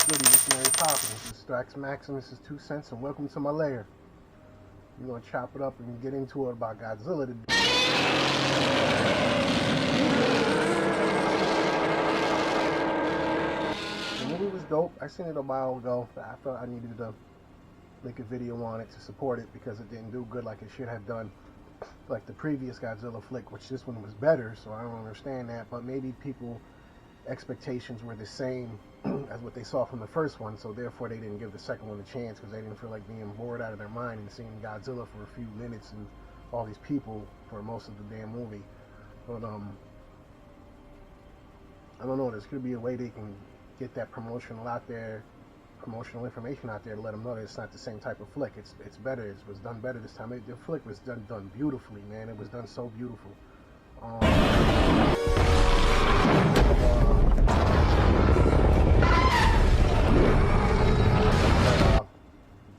Goody, what's Mary Poppins? This is ThraxxMaxximus' 2 cents, and welcome to my lair. We're gonna chop it up and get into it about Godzilla today. The movie was dope. I seen it a while ago, but I thought I needed to make a video on it to support it because it didn't do good like it should have done, like the previous Godzilla flick, which this one was better, so I don't understand that. But maybe people expectations were the same as what they saw from the first one, so therefore they didn't give the second one a chance because they didn't feel like being bored out of their mind and seeing Godzilla for a few minutes and all these people for most of the damn movie. But I don't know, there's could be a way they can get that promotional information out there to let them know that it's not the same type of flick. It's better. It was done better this time. The flick was done beautifully, man. It was done so beautiful.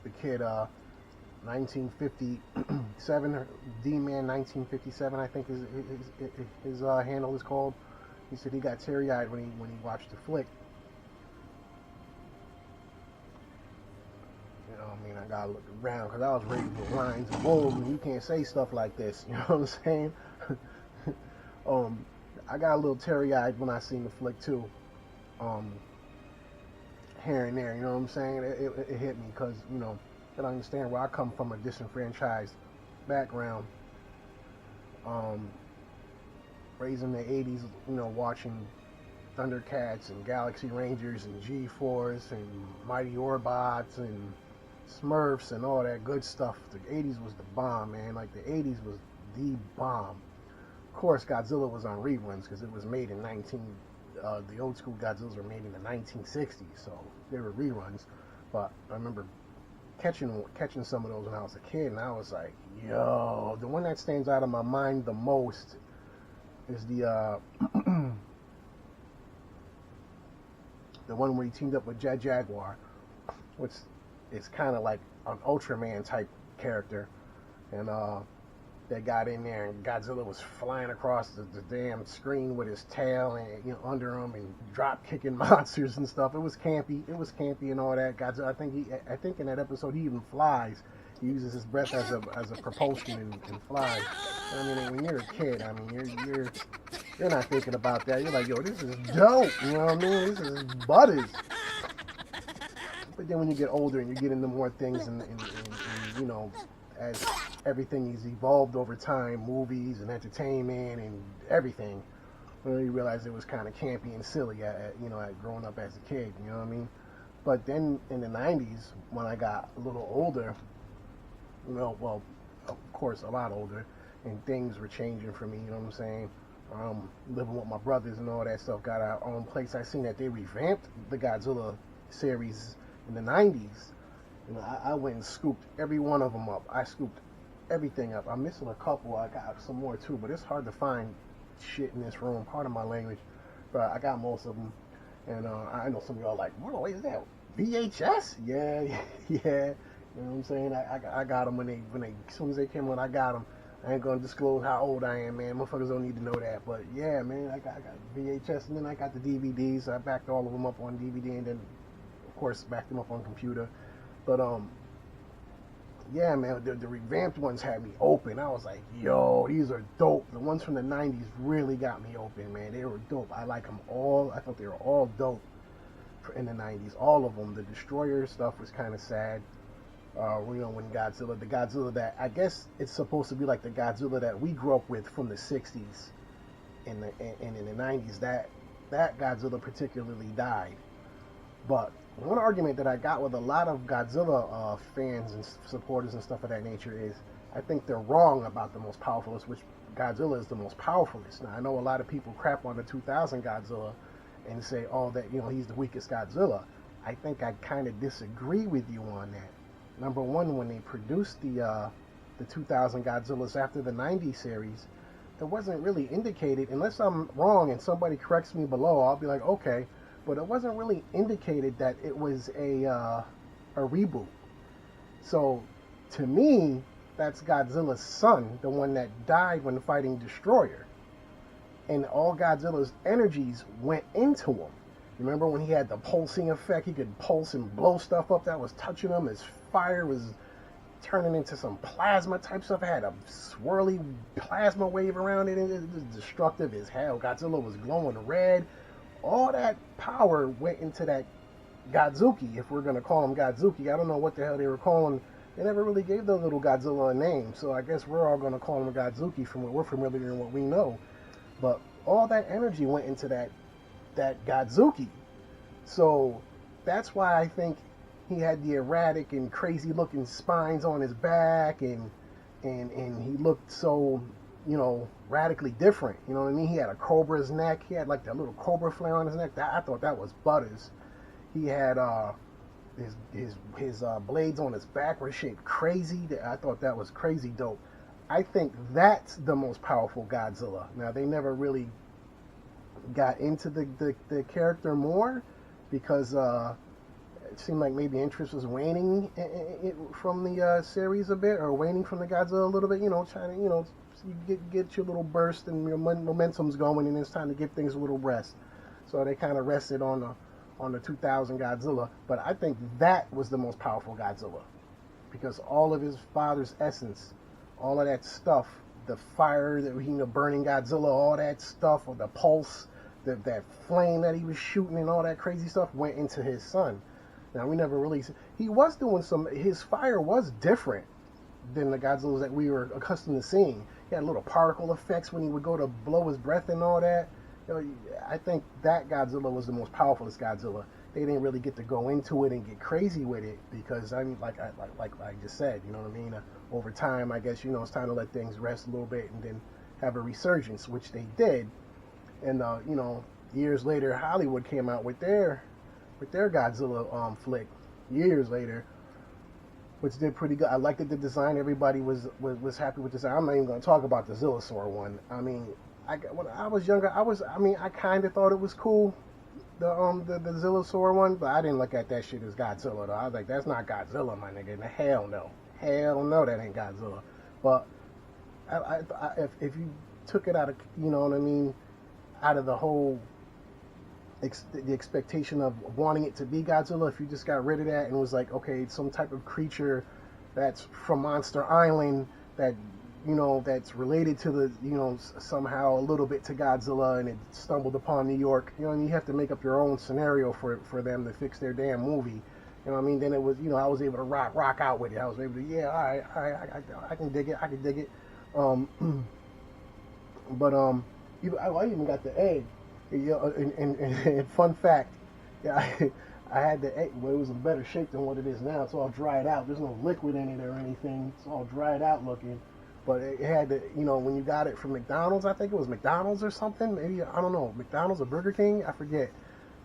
The kid, 1957, D-Man 1957, I think his handle is called. He said he got teary-eyed when he watched the flick. You know, I mean, I gotta look around because I was ready for lines and bulls, and you can't say stuff like this. You know what I'm saying? I got a little teary-eyed when I seen the flick too. Here and there, you know what I'm saying? It hit me because, you know, you gotta understand where I come from, a disenfranchised background. Raised in the 80s, you know, watching Thundercats and Galaxy Rangers and G-Force and Mighty Orbots and Smurfs and all that good stuff. The 80s was the bomb, man. Like, the 80s was the bomb. Of course, Godzilla was on reruns because it was made in the old school Godzillas were made in the 1960s, so they were reruns. But I remember catching some of those when I was a kid, and I was like, yo, the one that stands out of my mind the most is the the one where he teamed up with Jet Jaguar, which is kind of like an Ultraman type character, and they got in there and Godzilla was flying across the damn screen with his tail and, you know, under him, and drop kicking monsters and stuff. It was campy. It was campy and all that. Godzilla, I think in that episode he even flies. He uses his breath as a propulsion and flies. I mean, when you're a kid, I mean, you're not thinking about that. You're like, yo, this is dope. You know what I mean? This is butters. But then when you get older and you get into more things and you know, as everything is evolved over time, movies and entertainment and everything, well, you realize it was kind of campy and silly, you know, growing up as a kid, you know what I mean? But then in the 90s, when I got a little older, you know, well, of course, a lot older, and things were changing for me, you know what I'm saying? Living with my brothers and all that stuff, got our own place. I seen that they revamped the Godzilla series in the 90s. You know, I went and scooped every one of them up. I scooped everything up. I'm missing a couple. I got some more too, but it's hard to find shit in this room. Pardon my language, but I got most of them. And I know some of y'all like, whoa, is that VHS? Yeah, yeah. You know what I'm saying? I got them when they as soon as they came on, I got them. I ain't gonna disclose how old I am, man. Motherfuckers don't need to know that. But yeah, man, I got VHS, and then I got the DVDs. So I backed all of them up on DVD, and then of course backed them up on computer. But yeah, man, the revamped ones had me open. I was like, yo, these are dope. The ones from the 90s really got me open, man. They were dope. I like them all. I thought they were all dope in the 90s. All of them. The Destroyer stuff was kind of sad. You know, when the Godzilla that, I guess it's supposed to be like the Godzilla that we grew up with from the 60s and in the 90s, that Godzilla particularly died. But one argument that I got with a lot of Godzilla fans and supporters and stuff of that nature is, I think they're wrong about the most powerfulest, which Godzilla is the most powerfulest. Now, I know a lot of people crap on the 2000 Godzilla and say, oh, that, you know, he's the weakest Godzilla. I think I kind of disagree with you on that. Number one, when they produced the 2000 Godzillas after the 90 series, it wasn't really indicated, unless I'm wrong and somebody corrects me below, I'll be like, okay, but it wasn't really indicated that it was a reboot. So, to me, that's Godzilla's son, the one that died when fighting Destroyer. And all Godzilla's energies went into him. Remember when he had the pulsing effect? He could pulse and blow stuff up that was touching him. His fire was turning into some plasma type stuff. It had a swirly plasma wave around it. It was destructive as hell. Godzilla was glowing red. All that power went into that Godzuki, if we're going to call him Godzuki. I don't know what the hell they were calling. They never really gave the little Godzilla a name, so I guess we're all going to call him Godzuki from what we're familiar and what we know. But all that energy went into that Godzuki. So that's why I think he had the erratic and crazy looking spines on his back, and he looked so, radically different. You know what I mean? He had a cobra's neck. He had like that little cobra flare on his neck. I thought that was butters. He had his blades on his back were shaped crazy. I thought that was crazy dope. I think that's the most powerful Godzilla. Now, they never really got into the character more because it seemed like maybe interest was waning from the series a bit, or waning from the Godzilla a little bit, trying to, you get your little burst and your momentum's going, and it's time to give things a little rest. So they kind of rested on the 2000 Godzilla, but I think that was the most powerful Godzilla because all of his father's essence, all of that stuff, the fire that burning Godzilla, all that stuff, or the pulse, that flame that he was shooting and all that crazy stuff went into his son. Now, we never really, he was doing his fire was different than the Godzillas that we were accustomed to seeing. He had little particle effects when he would go to blow his breath and all that. I think that Godzilla was the most powerfulest Godzilla. They didn't really get to go into it and get crazy with it because, I mean, like I just said, you know what I mean? Over time, I guess, it's time to let things rest a little bit and then have a resurgence, which they did. And, years later, Hollywood came out with their Godzilla flick years later, which did pretty good. I liked the design. Everybody was happy with the design. I'm not even going to talk about the Zillasaur one. I mean, when I was younger, I kind of thought it was cool, the Zillasaur one, but I didn't look at that shit as Godzilla though. I was like, that's not Godzilla, my nigga. Hell no, that ain't Godzilla. But if you took it out of, out of the whole the expectation of wanting it to be Godzilla, if you just got rid of that and was like, okay, it's some type of creature that's from Monster Island that, that's related to the, somehow a little bit to Godzilla, and it stumbled upon New York, and you have to make up your own scenario for them to fix their damn movie. You know what I mean? Then it was, I was able to rock out with it. I was able to, all right, I can dig it. But I even got the egg. And fun fact, I had the egg. Well, it was in better shape than what it is now. It's all dried out. There's no liquid in it or anything. It's all dried out looking. But it had the, when you got it from McDonald's, I think it was McDonald's or something. Maybe, I don't know, McDonald's or Burger King, I forget.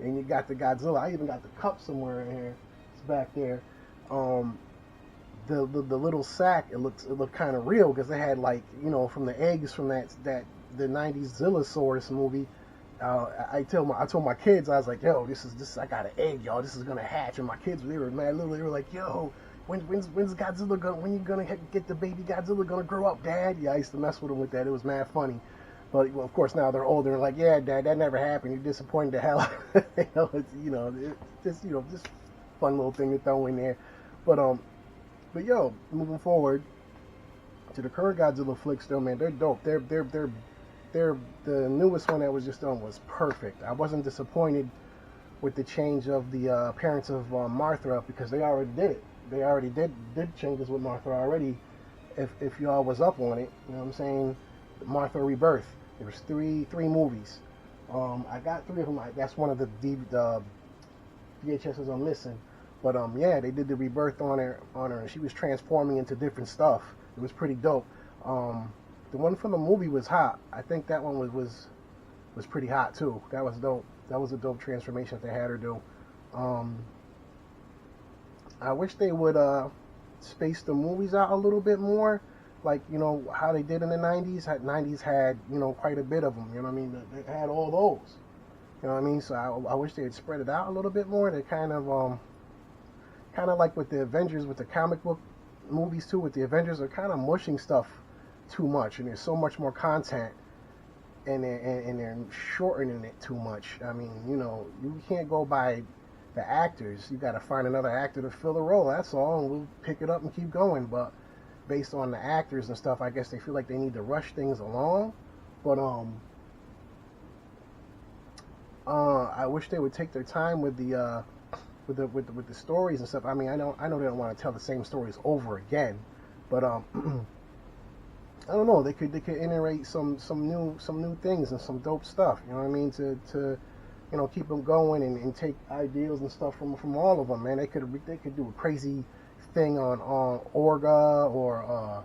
And you got the Godzilla. I even got the cup somewhere in here. It's back there. The little sack, it looked kind of real because it had like, from the eggs from the 90s Zillasaurus movie. I told my kids, I was like, yo, this I got an egg, y'all. This is gonna hatch. And my kids, they were mad. They were like, yo, when's Godzilla gonna? When you gonna get the baby Godzilla gonna grow up, Dad? Yeah, I used to mess with them with that. It was mad funny. But well, of course now they're older and like, yeah, Dad, that never happened. You're disappointed the hell. It's just fun little thing to throw in there. But yo, moving forward to the current Godzilla flicks, though, man, they're dope. The newest one that was just done was perfect. I wasn't disappointed with the change of the appearance of Martha because they already did it. They already did changes with Martha already. If y'all was up on it, you know what I'm saying? Martha Rebirth. There was three movies. I got 3 of them. That's one of the VHSs I'm missing. But yeah, they did the rebirth on her, and she was transforming into different stuff. It was pretty dope. The one from the movie was hot. I think that one was pretty hot too. That was dope. That was a dope transformation that they had her do. I wish they would space the movies out a little bit more, like how they did in the 90s. 90s had quite a bit of them. You know what I mean? They had all those. You know what I mean? So I wish they had spread it out a little bit more. They kind of like with the Avengers, with the comic book movies too. With the Avengers, they're kind of mushing stuff too much, and there's so much more content they're shortening it too much. I mean, you know, you can't go by the actors. You got to find another actor to fill the role. That's all, and we'll pick it up and keep going. But based on the actors and stuff, I guess they feel like they need to rush things along. But I wish they would take their time with the stories and stuff. I mean, I know they don't want to tell the same stories over again, but I don't know. They could iterate some new things and some dope stuff. You know what I mean? To you know, keep them going and take ideas and stuff from all of them. Man, they could do a crazy thing on Orga or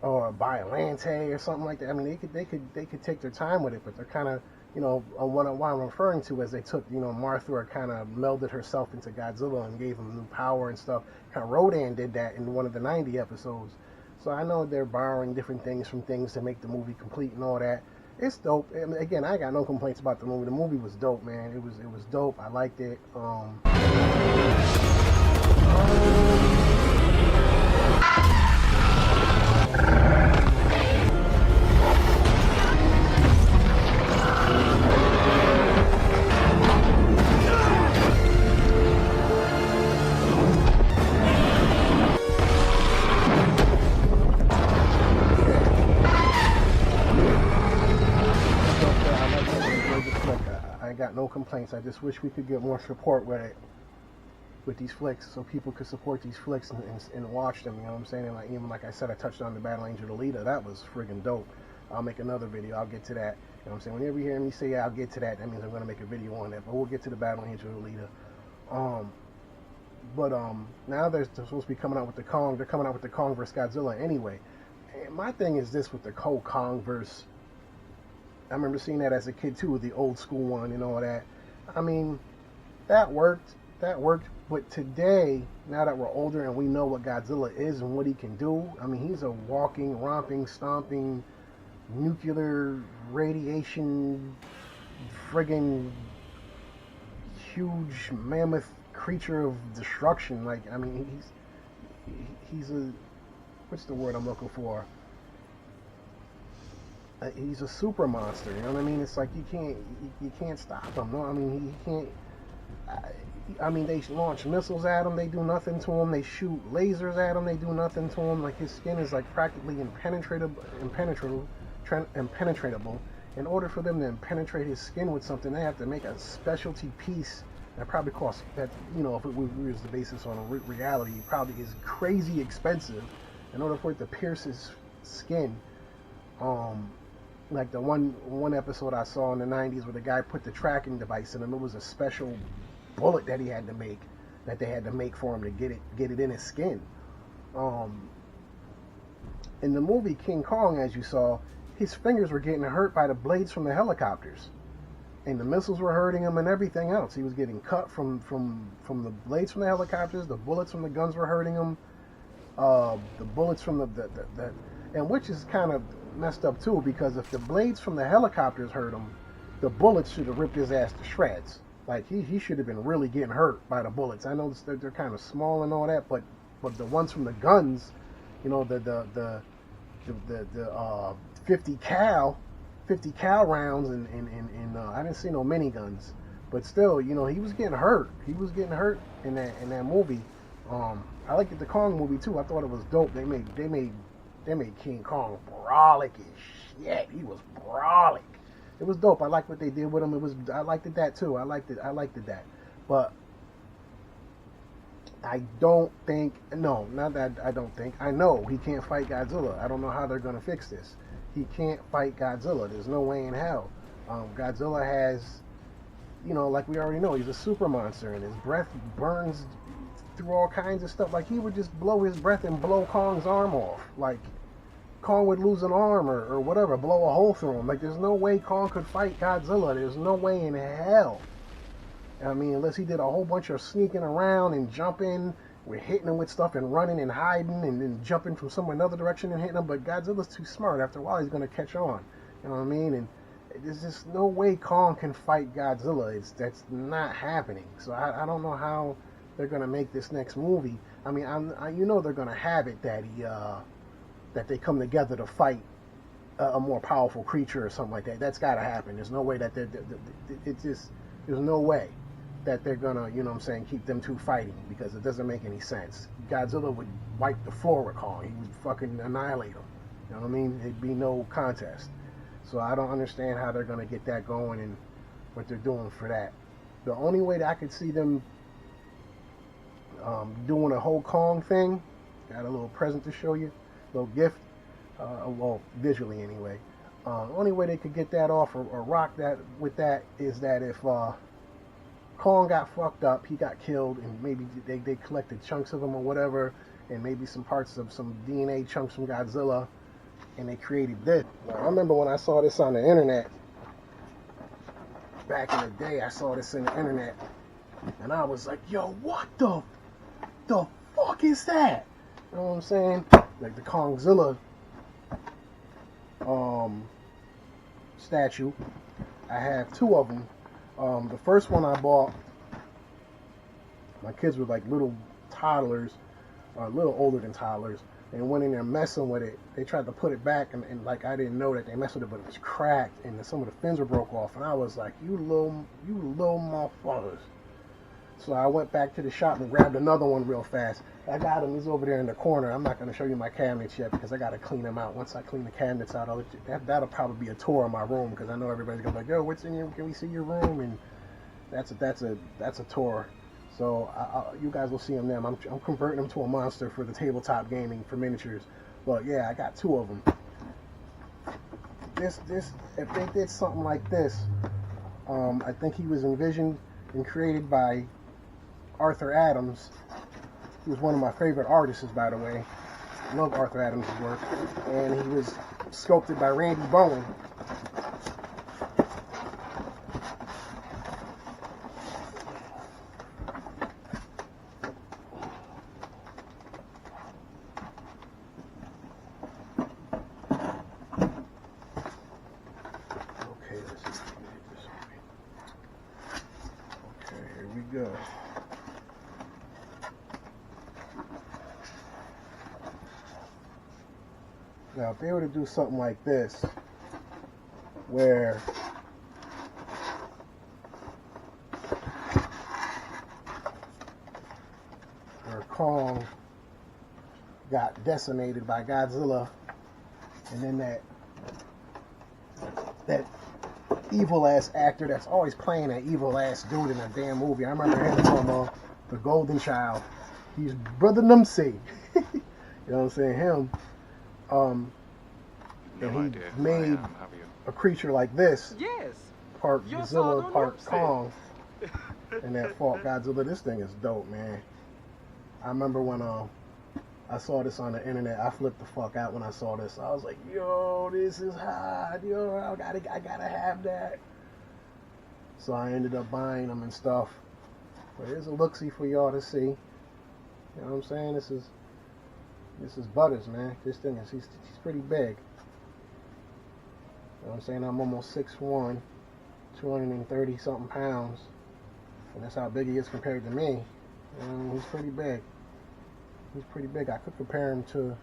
Biolante or something like that. I mean, they could take their time with it, but they're kind of, you know, what I'm referring to as they took, you know, Martha kind of melded herself into Godzilla and gave him new power and stuff. Kind of Rodan did that in one of the 90 episodes. So I know they're borrowing different things from things to make the movie complete and all that. It's dope. I mean, again, I got no complaints about the movie. The movie was dope, man. It was dope. I liked it. I got no complaints. I just wish we could get more support with it, with these flicks, so people could support these flicks and watch them. You know what I'm saying? And like, even like I said, I touched on the Battle Angel Alita. That was friggin' dope. I'll make another video. I'll get to that. You know what I'm saying? Whenever you hear me say, yeah, I'll get to that, that means I'm gonna make a video on that. But we'll get to the Battle Angel Alita. Now they're supposed to be coming out with the Kong. They're coming out with the Kong vs. Godzilla anyway. And my thing is this with the Kong versus. I remember seeing that as a kid too, with the old school one and all that. I mean, that worked. But today, now that we're older and we know what Godzilla is and what he can do, I mean, he's a walking, romping, stomping, nuclear radiation, friggin' huge mammoth creature of destruction. Like, I mean, he's a, what's the word I'm looking for? He's a super monster, you know what I mean? It's like you can't stop him. No, I mean he can't. I mean, they launch missiles at him, they do nothing to him. They shoot lasers at him, they do nothing to him. Like, his skin is like practically impenetrable. In order for them to penetrate his skin with something, they have to make a specialty piece that probably costs, that, you know, if it was the basis on a reality, it probably is crazy expensive in order for it to pierce his skin. Like the one episode I saw in the 90s where the guy put the tracking device in him. It was a special bullet that he had to make, that they had to make for him to get it in his skin. In the movie King Kong, as you saw, his fingers were getting hurt by the blades from the helicopters, and the missiles were hurting him and everything else. He was getting cut from the blades from the helicopters. The bullets from the guns were hurting him. The bullets from the and which is kind of messed up too, because if the blades from the helicopters hurt him, the bullets should have ripped his ass to shreds. Like, he should have been really getting hurt by the bullets. I know they're kind of small and all that, but the ones from the guns, you know, the 50 cal rounds and I didn't see no miniguns, but still, you know, he was getting hurt. He was getting hurt in that movie. I liked the Kong movie too. I thought it was dope. They made King Kong brolic as shit. He was brolic. It was dope. I liked what they did with him. I liked that too. I liked that. But I don't think, no, not that I don't think. I know he can't fight Godzilla. I don't know how they're going to fix this. He can't fight Godzilla. There's no way in hell. Godzilla has, you know, like we already know, he's a super monster, and his breath burns through all kinds of stuff. Like, he would just blow his breath and blow Kong's arm off. Like, Kong would lose an arm or whatever, blow a hole through him. Like, there's no way Kong could fight Godzilla. There's no way in hell. I mean, unless he did a whole bunch of sneaking around and jumping, we're hitting him with stuff and running and hiding and then jumping from another direction and hitting him. But Godzilla's too smart. After a while, he's going to catch on. You know what I mean? And there's just no way Kong can fight Godzilla. That's not happening. So I don't know how they're going to make this next movie. I mean, you know they're going to have it that they come together to fight a more powerful creature or something like that. That's got to happen. There's no way that it's just, there's no way that they're gonna, you know what I'm saying, keep them two fighting, because it doesn't make any sense. Godzilla would wipe the floor with Kong. He would fucking annihilate him. You know what I mean? It'd be no contest. So I don't understand how they're gonna get that going and what they're doing for that. The only way that I could see them doing a whole Kong thing, got a little present to show you, a little gift, well, visually anyway. Only way they could get that off or rock that with that is that if Kong got fucked up, he got killed, and maybe they collected chunks of him or whatever, and maybe some parts of some DNA chunks from Godzilla, and they created this. Now, I remember when I saw this on the internet, back in the day, I saw this in the internet, and I was like, yo, what the fuck is that? You know what I'm saying? Like the Kongzilla statue. I have two of them. The first one I bought, my kids were like little toddlers, a little older than toddlers, and went in there messing with it. They tried to put it back, and like I didn't know that they messed with it, but it was cracked, and some of the fins were broke off, and I was like, you little motherfuckers. So I went back to the shop and grabbed another one real fast. I got him. He's over there in the corner. I'm not going to show you my cabinets yet because I got to clean them out. Once I clean the cabinets out, that'll probably be a tour of my room, because I know everybody's going to be like, yo, what's in here? Can we see your room? And that's a tour. So you guys will see them then. I'm converting them to a monster for the tabletop gaming for miniatures. But yeah, I got two of them. This if they did something like this, I think he was envisioned and created by Arthur Adams. He was one of my favorite artists, by the way. I love Arthur Adams' work. And he was sculpted by Randy Bowen. Okay, let's see if we can hit this one. Okay, here we go. Now, if they were to do something like this, where Kong got decimated by Godzilla, and then that evil ass actor that's always playing that evil ass dude in a damn movie. I remember him from The Golden Child. He's Brother Numsy. You know what I'm saying? Him. And he made a creature like this, part Godzilla, part Kong, and that fought Godzilla. This thing is dope, man. I remember when I saw this on the internet, I flipped the fuck out when I saw this. I was like, yo, this is hot, yo, I gotta have that. So I ended up buying them and stuff. But here's a look-see for y'all to see. You know what I'm saying? This is Butters, man. This thing is, he's pretty big. You know what I'm saying? I'm almost 6'1", 230 something pounds. And that's how big he is compared to me. And he's pretty big. He's pretty big. I could compare him to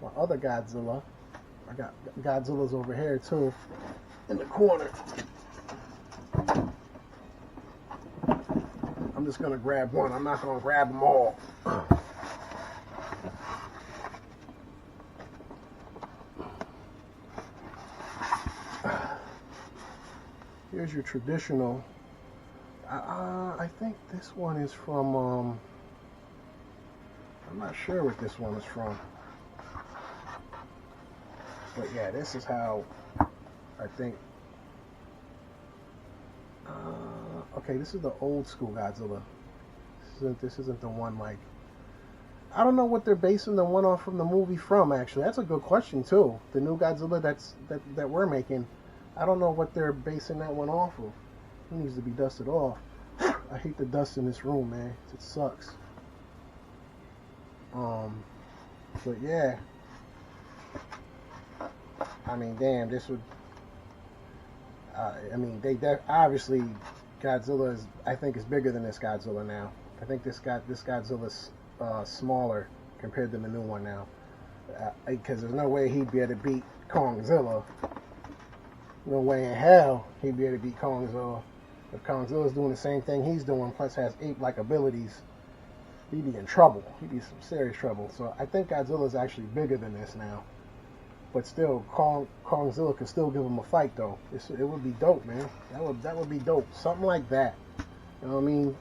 my other Godzilla. I got Godzillas over here too, in the corner. I'm just gonna grab one. I'm not gonna grab them all. Here's your traditional. I think this one is from, I'm not sure what this one is from. But yeah, this is how I think, okay, this is the old school Godzilla. This isn't the one like, I don't know what they're basing the one off from the movie from, actually. That's a good question too. The new Godzilla that we're making, I don't know what they're basing that one off of. It needs to be dusted off. I hate the dust in this room, man. It sucks. But yeah. I mean, damn, this would... I mean, obviously, Godzilla is, I think, is bigger than this Godzilla now. I think this Godzilla's smaller compared to the new one now. Because there's no way he'd be able to beat Kongzilla. No way in hell he'd be able to beat Kongzilla. If Kongzilla's doing the same thing he's doing, plus has ape-like abilities, he'd be in trouble. He'd be in some serious trouble. So I think Godzilla's actually bigger than this now. But still, Kongzilla could still give him a fight, though. It would be dope, man. That would be dope. Something like that. You know what I mean?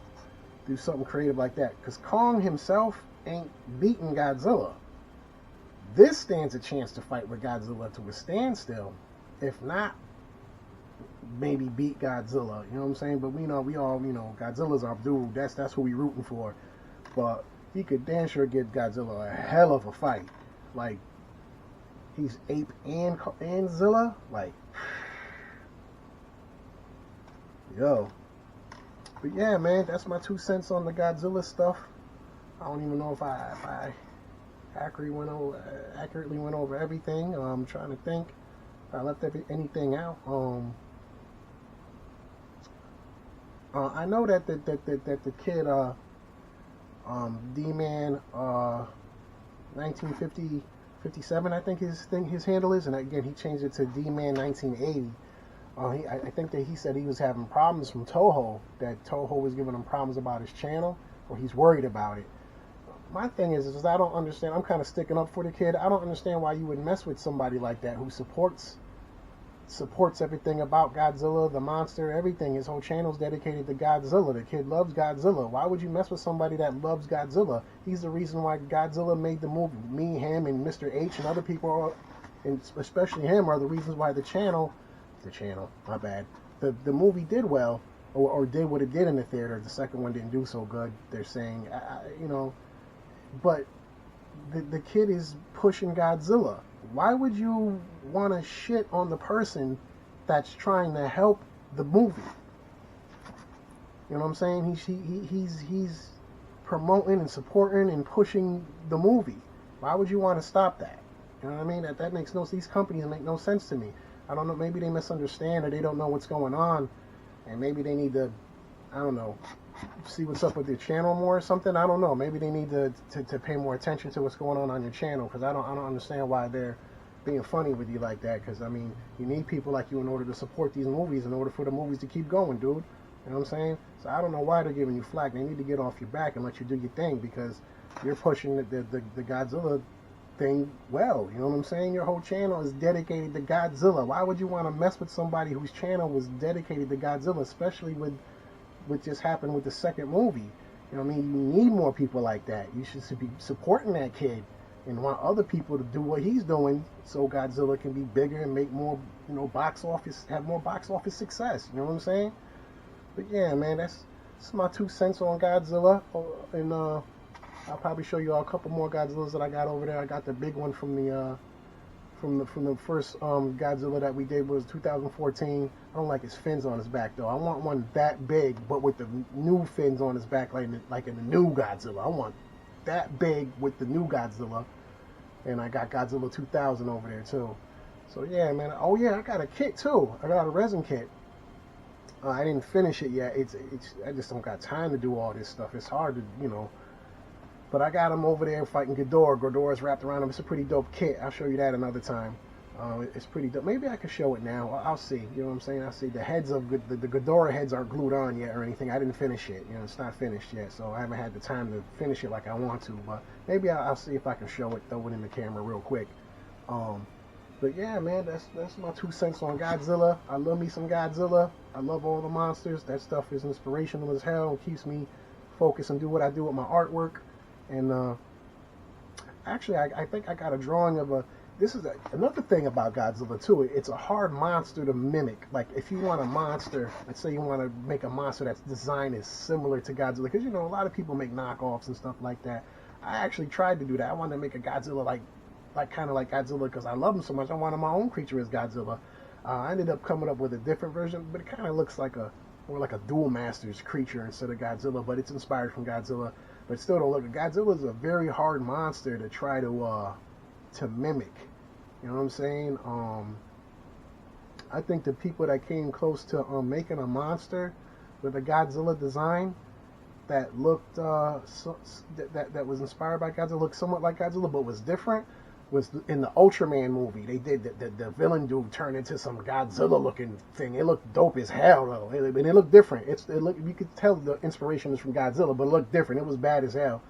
Do something creative like that. Because Kong himself ain't beating Godzilla. This stands a chance to fight with Godzilla to a standstill. If not, maybe beat Godzilla. You know what I'm saying? But we all, Godzilla's our dude. That's who we rooting for. But he could damn sure give Godzilla a hell of a fight. Like, he's ape and Zilla. Like, yo. But yeah, man, that's my 2 cents on the Godzilla stuff. I don't even know if I accurately went over everything. I'm trying to think if I left anything out. I know that the kid D-Man 1957, I think his handle is, and again he changed it to D-Man 1980. I think that he said he was having problems from Toho, that Toho was giving him problems about his channel, or he's worried about it. My thing is I don't understand. I'm kind of sticking up for the kid. I don't understand why you would mess with somebody like that who supports everything about Godzilla, the monster, everything. His whole channel's dedicated to Godzilla. The kid loves Godzilla. Why would you mess with somebody that loves Godzilla? He's the reason why Godzilla made the movie. Me, him, and Mr. H and other people, and especially him, are the reasons why the movie did well, or did what it did in the theater. The second one didn't do so good, they're saying, but the kid is pushing Godzilla. Why would you want to shit on the person that's trying to help the movie? You know what I'm saying? He's promoting and supporting and pushing the movie. Why would you want to stop that? You know what I mean? That makes no. These companies make no sense to me. I don't know. Maybe they misunderstand, or they don't know what's going on, and maybe they need to, I don't know, see what's up with their channel more or something. I don't know. Maybe they need to pay more attention to what's going on your channel, because I don't understand why they're being funny with you like that. Because I mean, you need people like you in order to support these movies, in order for the movies to keep going, dude. You know what I'm saying? So I don't know why they're giving you flack. They need to get off your back and let you do your thing, because you're pushing the Godzilla thing well. You know what I'm saying? Your whole channel is dedicated to Godzilla. Why would you want to mess with somebody whose channel was dedicated to Godzilla, especially with what just happened with the second movie? You know what I mean? You need more people like that. You should be supporting that kid and want other people to do what he's doing, so Godzilla can be bigger and make more, have more box office success. You know what I'm saying? But yeah, man, that's my 2 cents on Godzilla. And I'll probably show you all a couple more Godzillas that I got over there. I got the big one from the first Godzilla that we did, was 2014. I don't like his fins on his back though. I want one that big, but with the new fins on his back, like in the new Godzilla. I want that big with the new Godzilla. And I got Godzilla 2000 over there too. So yeah, man. Oh yeah, I got a kit too. I got a resin kit. I didn't finish it yet. I just don't got time to do all this stuff. It's hard to, But I got him over there fighting Ghidorah. Ghidorah's wrapped around him. It's a pretty dope kit. I'll show you that another time. It's pretty dope. Maybe I could show it now. I'll see. You know what I'm saying? I'll see. The heads of the Ghidorah heads aren't glued on yet or anything. I didn't finish it. It's not finished yet. So I haven't had the time to finish it like I want to. But maybe I'll see if I can show it, throw it in the camera real quick. But yeah, man, that's my 2 cents on Godzilla. I love me some Godzilla. I love all the monsters. That stuff is inspirational as hell. It keeps me focused and do what I do with my artwork. And actually, I think I got a drawing of this is another thing about Godzilla too. It's a hard monster to mimic. Like if you want a monster, let's say you want to make a monster that's designed as similar to Godzilla, because a lot of people make knockoffs and stuff like that. I actually tried to do that. I wanted to make a Godzilla like kind of like Godzilla, because I love him so much. I wanted my own creature as Godzilla. I ended up coming up with a different version, but it kind of looks like more like a Duel Masters creature instead of Godzilla, but it's inspired from Godzilla. But still don't look. Godzilla is a very hard monster to try to mimic. You know what I'm saying? I think the people that came close to making a monster with a Godzilla design that looked that was inspired by Godzilla, looked somewhat like Godzilla but was different. was in the Ultraman movie. They did the villain dude turned into some Godzilla looking thing. It looked dope as hell though. It looked different. You could tell the inspiration is from Godzilla, but it looked different. It was bad as hell.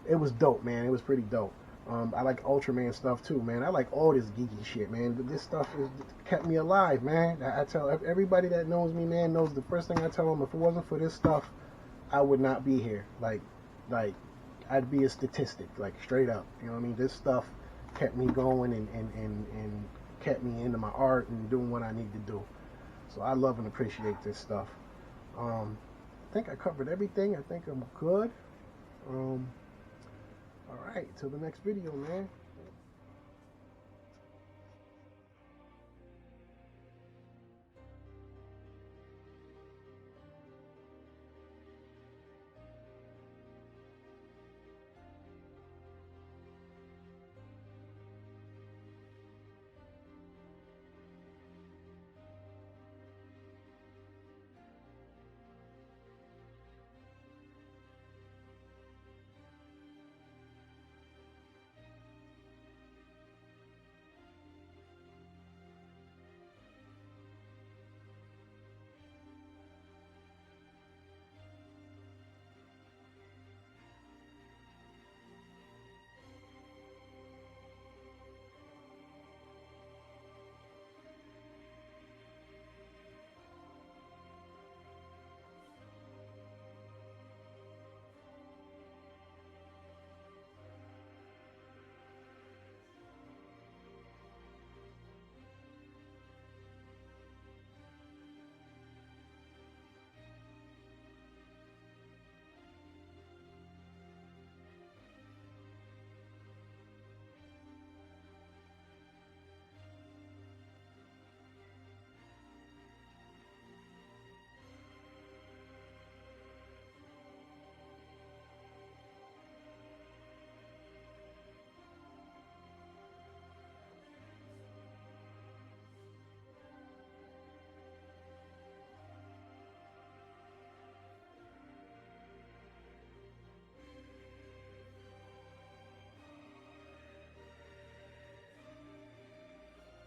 It was dope, man. It was pretty dope. I like Ultraman stuff too, man. I like all this geeky shit, man. This stuff has kept me alive, man. I tell everybody that knows me, man, knows the first thing I tell them, if it wasn't for this stuff, I would not be here. Like I'd be a statistic, like straight up. You know what I mean? This stuff kept me going and kept me into my art and doing what I need to do. So I love and appreciate this stuff. I think I covered everything. I think I'm good. All right, till the next video, man.